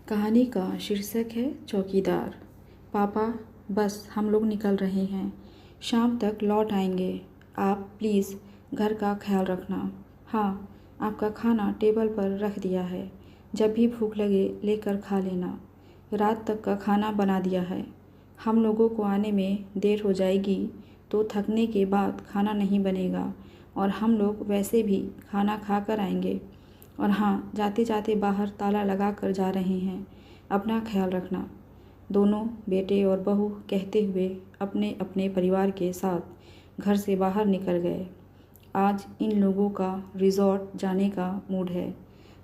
कहानी का शीर्षक है चौकीदार। पापा, बस हम लोग निकल रहे हैं, शाम तक लौट आएंगे। आप प्लीज़ घर का ख्याल रखना। हाँ, आपका खाना टेबल पर रख दिया है, जब भी भूख लगे लेकर खा लेना। रात तक का खाना बना दिया है। हम लोगों को आने में देर हो जाएगी तो थकने के बाद खाना नहीं बनेगा और हम लोग वैसे भी खाना खा कर आएंगे। और हाँ, जाते जाते बाहर ताला लगा कर जा रहे हैं, अपना ख्याल रखना। दोनों बेटे और बहू कहते हुए अपने अपने परिवार के साथ घर से बाहर निकल गए। आज इन लोगों का रिज़ॉर्ट जाने का मूड है।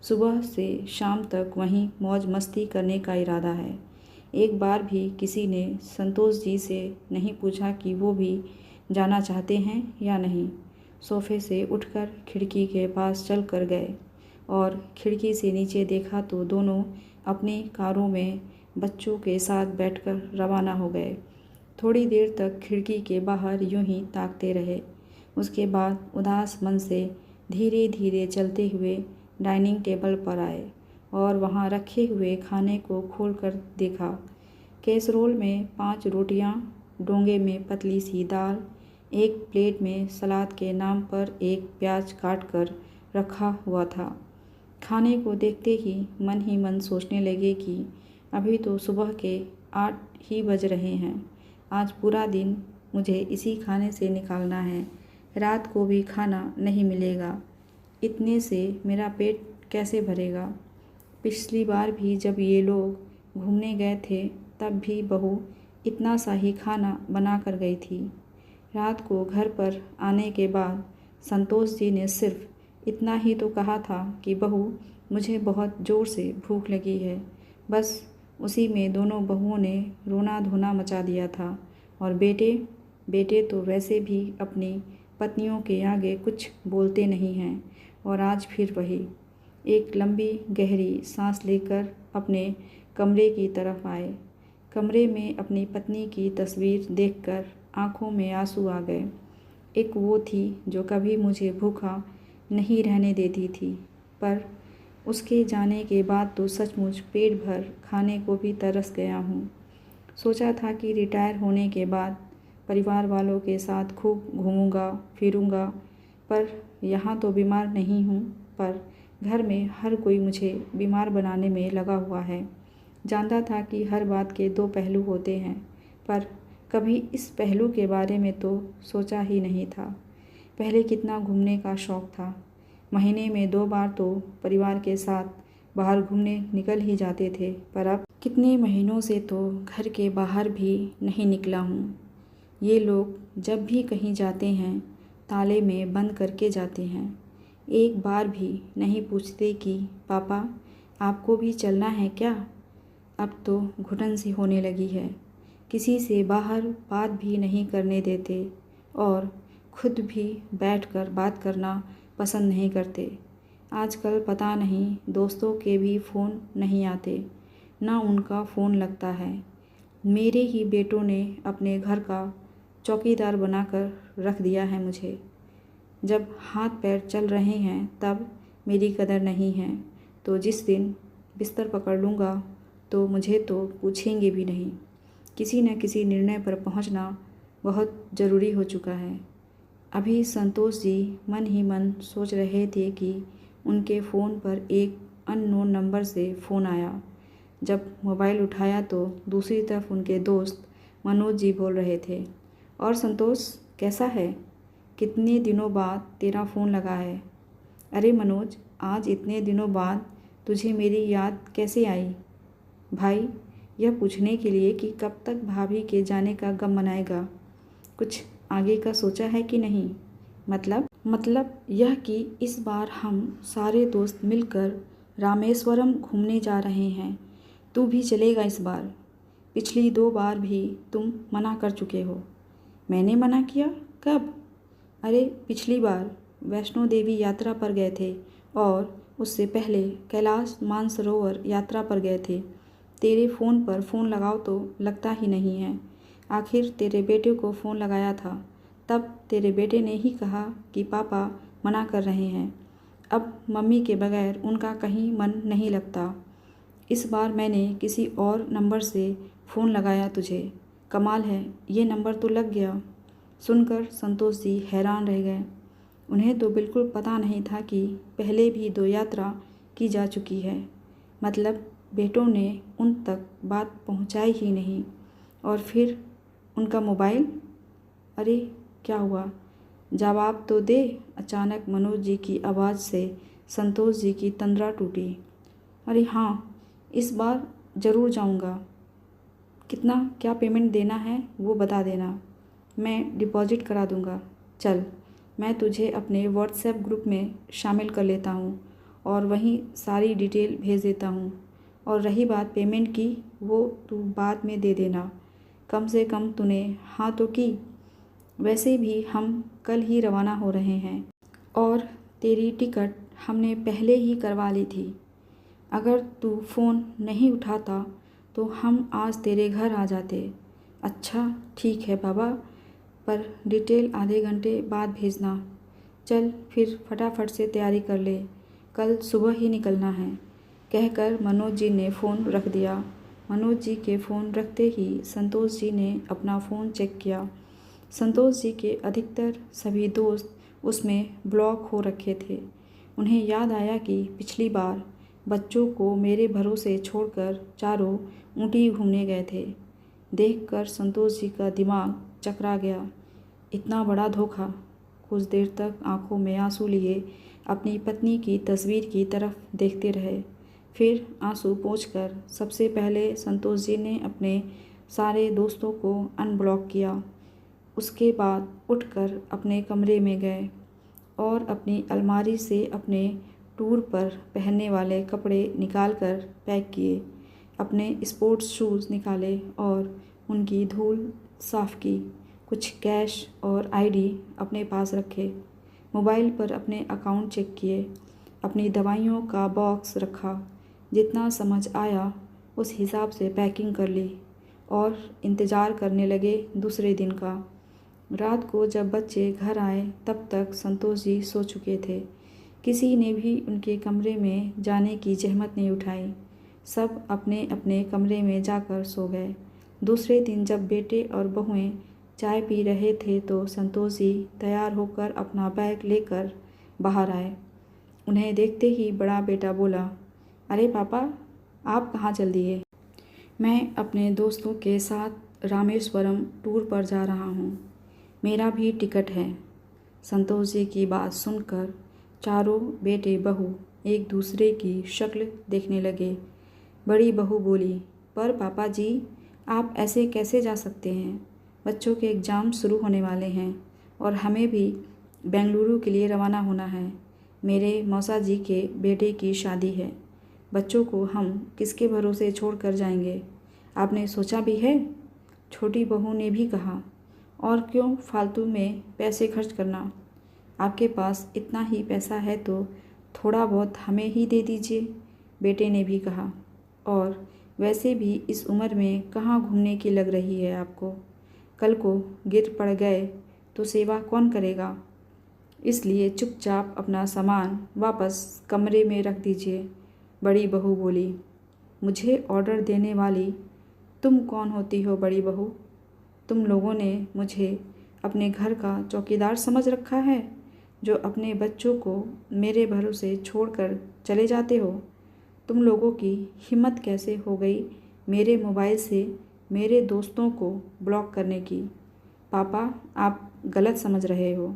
सुबह से शाम तक वहीं मौज मस्ती करने का इरादा है। एक बार भी किसी ने संतोष जी से नहीं पूछा कि वो भी जाना चाहते हैं या नहीं। सोफे से उठकर खिड़की के पास चल कर गए और खिड़की से नीचे देखा तो दोनों अपनी कारों में बच्चों के साथ बैठकर रवाना हो गए। थोड़ी देर तक खिड़की के बाहर यूं ही ताकते रहे। उसके बाद उदास मन से धीरे धीरे चलते हुए डाइनिंग टेबल पर आए और वहां रखे हुए खाने को खोलकर देखा। कैसरोल में 5 रोटियां, डोंगे में पतली सी दाल, एक प्लेट में सलाद के नाम पर एक प्याज काट कर रखा हुआ था। खाने को देखते ही मन सोचने लगे कि अभी तो सुबह के 8 ही बज रहे हैं। आज पूरा दिन मुझे इसी खाने से निकालना है। रात को भी खाना नहीं मिलेगा। इतने से मेरा पेट कैसे भरेगा। पिछली बार भी जब ये लोग घूमने गए थे तब भी बहू इतना सा ही खाना बना कर गई थी। रात को घर पर आने के बाद संतोष जी ने सिर्फ इतना ही तो कहा था कि बहू, मुझे बहुत ज़ोर से भूख लगी है। बस उसी में दोनों बहुओं ने रोना धोना मचा दिया था। और बेटे तो वैसे भी अपनी पत्नियों के आगे कुछ बोलते नहीं हैं। और आज फिर वही। एक लंबी गहरी सांस लेकर अपने कमरे की तरफ आए। कमरे में अपनी पत्नी की तस्वीर देखकर आंखों में आंसू आ गए। एक वो थी जो कभी मुझे भूखा नहीं रहने देती थी, पर उसके जाने के बाद तो सचमुच पेट भर खाने को भी तरस गया हूँ। सोचा था कि रिटायर होने के बाद परिवार वालों के साथ खूब घूमूंगा फिरूंगा, पर यहाँ तो बीमार नहीं हूँ, पर घर में हर कोई मुझे बीमार बनाने में लगा हुआ है। जानता था कि हर बात के 2 पहलू होते हैं, पर कभी इस पहलू के बारे में तो सोचा ही नहीं था। पहले कितना घूमने का शौक़ था। महीने में 2 बार तो परिवार के साथ बाहर घूमने निकल ही जाते थे, पर अब कितने महीनों से तो घर के बाहर भी नहीं निकला हूँ। ये लोग जब भी कहीं जाते हैं ताले में बंद करके जाते हैं। एक बार भी नहीं पूछते कि पापा, आपको भी चलना है क्या। अब तो घुटन सी होने लगी है। किसी से बाहर बात भी नहीं करने देते और खुद भी बैठकर बात करना पसंद नहीं करते। आजकल पता नहीं दोस्तों के भी फ़ोन नहीं आते, ना उनका फ़ोन लगता है। मेरे ही बेटों ने अपने घर का चौकीदार बनाकर रख दिया है मुझे। जब हाथ पैर चल रहे हैं तब मेरी कदर नहीं है, तो जिस दिन बिस्तर पकड़ लूँगा तो मुझे तो पूछेंगे भी नहीं। किसी न किसी निर्णय पर पहुँचना बहुत ज़रूरी हो चुका है। अभी संतोष जी मन ही मन सोच रहे थे कि उनके फ़ोन पर एक अननोन नंबर से फ़ोन आया। जब मोबाइल उठाया तो दूसरी तरफ उनके दोस्त मनोज जी बोल रहे थे, और संतोष कैसा है, कितने दिनों बाद तेरा फ़ोन लगा है। अरे मनोज, आज इतने दिनों बाद तुझे मेरी याद कैसे आई। भाई, यह पूछने के लिए कि कब तक भाभी के जाने का गम मनाएगा। कुछ आगे का सोचा है कि नहीं। मतलब यह कि इस बार हम सारे दोस्त मिलकर रामेश्वरम घूमने जा रहे हैं। तू भी चलेगा इस बार। पिछली 2 बार भी तुम मना कर चुके हो। मैंने मना किया, कब। अरे पिछली बार वैष्णो देवी यात्रा पर गए थे और उससे पहले कैलाश मानसरोवर यात्रा पर गए थे। तेरे फ़ोन पर फ़ोन लगाओ तो लगता ही नहीं है। आखिर तेरे बेटे को फ़ोन लगाया था, तब तेरे बेटे ने ही कहा कि पापा मना कर रहे हैं। अब मम्मी के बगैर उनका कहीं मन नहीं लगता। इस बार मैंने किसी और नंबर से फ़ोन लगाया तुझे। कमाल है, ये नंबर तो लग गया। सुनकर संतोष जी हैरान रह गए। उन्हें तो बिल्कुल पता नहीं था कि पहले भी 2 यात्रा की जा चुकी है। मतलब बेटों ने उन तक बात पहुंचाई ही नहीं। और फिर उनका मोबाइल। अरे क्या हुआ, जवाब तो दे। अचानक मनोज जी की आवाज़ से संतोष जी की तंद्रा टूटी। अरे हाँ, इस बार ज़रूर जाऊंगा। कितना क्या पेमेंट देना है वो बता देना, मैं डिपॉज़िट करा दूंगा। चल, मैं तुझे अपने व्हाट्सएप ग्रुप में शामिल कर लेता हूँ और वहीं सारी डिटेल भेज देता हूँ। और रही बात पेमेंट की, वो तू बाद में दे देना। कम से कम तूने हाँ तो की। वैसे भी हम कल ही रवाना हो रहे हैं और तेरी टिकट हमने पहले ही करवा ली थी। अगर तू फ़ोन नहीं उठाता तो हम आज तेरे घर आ जाते। अच्छा ठीक है बाबा, पर डिटेल आधे घंटे बाद भेजना। चल फिर फटाफट से तैयारी कर ले, कल सुबह ही निकलना है। कहकर मनोज जी ने फ़ोन रख दिया। मनोज जी के फ़ोन रखते ही संतोष जी ने अपना फ़ोन चेक किया। संतोष जी के अधिकतर सभी दोस्त उसमें ब्लॉक हो रखे थे। उन्हें याद आया कि पिछली बार बच्चों को मेरे भरोसे छोड़कर चारों ऊटी घूमने गए थे। देखकर संतोष जी का दिमाग चकरा गया। इतना बड़ा धोखा। कुछ देर तक आंखों में आंसू लिए अपनी पत्नी की तस्वीर की तरफ देखते रहे। फिर आंसू पोंछकर सबसे पहले संतोष जी ने अपने सारे दोस्तों को अनब्लॉक किया। उसके बाद उठकर अपने कमरे में गए और अपनी अलमारी से अपने टूर पर पहनने वाले कपड़े निकालकर पैक किए। अपने स्पोर्ट्स शूज़ निकाले और उनकी धूल साफ़ की। कुछ कैश और आईडी अपने पास रखे। मोबाइल पर अपने अकाउंट चेक किए। अपनी दवाइयों का बॉक्स रखा। जितना समझ आया उस हिसाब से पैकिंग कर ली और इंतज़ार करने लगे दूसरे दिन का। रात को जब बच्चे घर आए तब तक संतोष जी सो चुके थे। किसी ने भी उनके कमरे में जाने की जहमत नहीं उठाई। सब अपने अपने कमरे में जाकर सो गए। दूसरे दिन जब बेटे और बहुएं चाय पी रहे थे तो संतोष जी तैयार होकर अपना बैग लेकर बाहर आए। उन्हें देखते ही बड़ा बेटा बोला, अरे पापा, आप कहाँ चल दिए? मैं अपने दोस्तों के साथ रामेश्वरम टूर पर जा रहा हूँ। मेरा भी टिकट है। संतोष जी की बात सुनकर चारों बेटे बहू एक दूसरे की शक्ल देखने लगे। बड़ी बहू बोली, पर पापा जी, आप ऐसे कैसे जा सकते हैं? बच्चों के एग्ज़ाम शुरू होने वाले हैं और हमें भी बेंगलुरु के लिए रवाना होना है। मेरे मौसा जी के बेटे की शादी है। बच्चों को हम किसके भरोसे छोड़ कर जाएंगे? आपने सोचा भी है? छोटी बहू ने भी कहा, और क्यों फालतू में पैसे खर्च करना? आपके पास इतना ही पैसा है तो थोड़ा बहुत हमें ही दे दीजिए, बेटे ने भी कहा। और वैसे भी इस उम्र में कहाँ घूमने की लग रही है आपको? कल को गिर पड़ गए तो सेवा कौन करेगा? इसलिए चुपचाप अपना सामान वापस कमरे में रख दीजिए। बड़ी बहू बोली, मुझे ऑर्डर देने वाली तुम कौन होती हो बड़ी बहू? तुम लोगों ने मुझे अपने घर का चौकीदार समझ रखा है जो अपने बच्चों को मेरे भरोसे छोड़कर चले जाते हो? तुम लोगों की हिम्मत कैसे हो गई मेरे मोबाइल से मेरे दोस्तों को ब्लॉक करने की? पापा, आप गलत समझ रहे हो।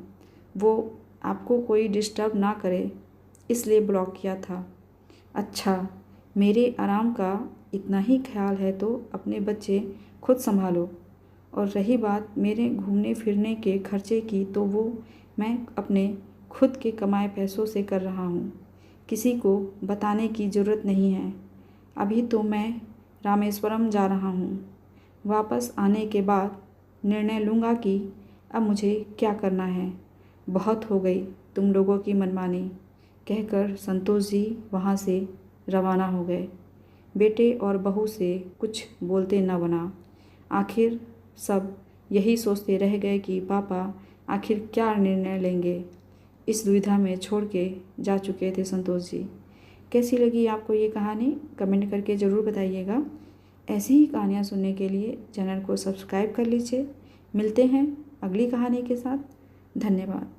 वो आपको कोई डिस्टर्ब ना करे इसलिए ब्लॉक किया था। अच्छा, मेरे आराम का इतना ही ख्याल है तो अपने बच्चे खुद संभालो। और रही बात मेरे घूमने फिरने के खर्चे की, तो वो मैं अपने खुद के कमाए पैसों से कर रहा हूँ। किसी को बताने की ज़रूरत नहीं है। अभी तो मैं रामेश्वरम जा रहा हूँ। वापस आने के बाद निर्णय लूँगा कि अब मुझे क्या करना है। बहुत हो गई तुम लोगों की मनमानी, कहकर संतोष जी वहाँ से रवाना हो गए। बेटे और बहू से कुछ बोलते न बना। आखिर सब यही सोचते रह गए कि पापा आखिर क्या निर्णय लेंगे। इस दुविधा में छोड़ के जा चुके थे संतोष जी। कैसी लगी आपको ये कहानी कमेंट करके ज़रूर बताइएगा। ऐसी ही कहानियाँ सुनने के लिए चैनल को सब्सक्राइब कर लीजिए। मिलते हैं अगली कहानी के साथ। धन्यवाद।